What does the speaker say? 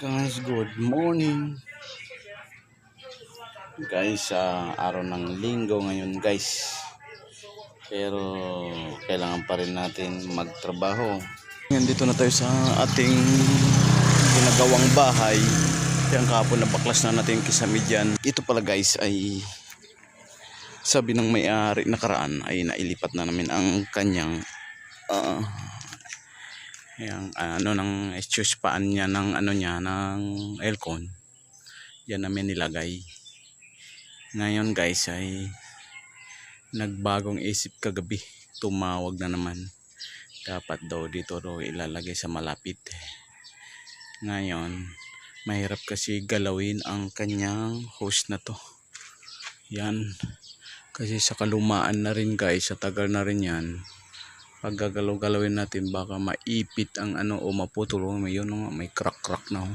Guys, good morning. Guys, araw ng linggo ngayon guys. Pero kailangan pa rin natin magtrabaho. Ngayon dito na tayo sa ating ginagawang bahay. Yan kahapon na baklas na natin kisamidyan. Ito pala guys ay sabi ng may-ari nakaraan ay nailipat na namin ang kanyang yung ng excuse paan niya ng ng aircon. Yan namin nilagay. Ngayon guys ay nagbagong isip kagabi. Tumawag na naman. Dapat daw dito daw ilalagay sa malapit. Ngayon mahirap kasi galawin ang kanyang hose na to. Yan. Kasi sa kalumaan na rin guys. Sa tagal na rin yan. Pag gagalaw-galawin natin baka maipit ang o maputol. May crack na.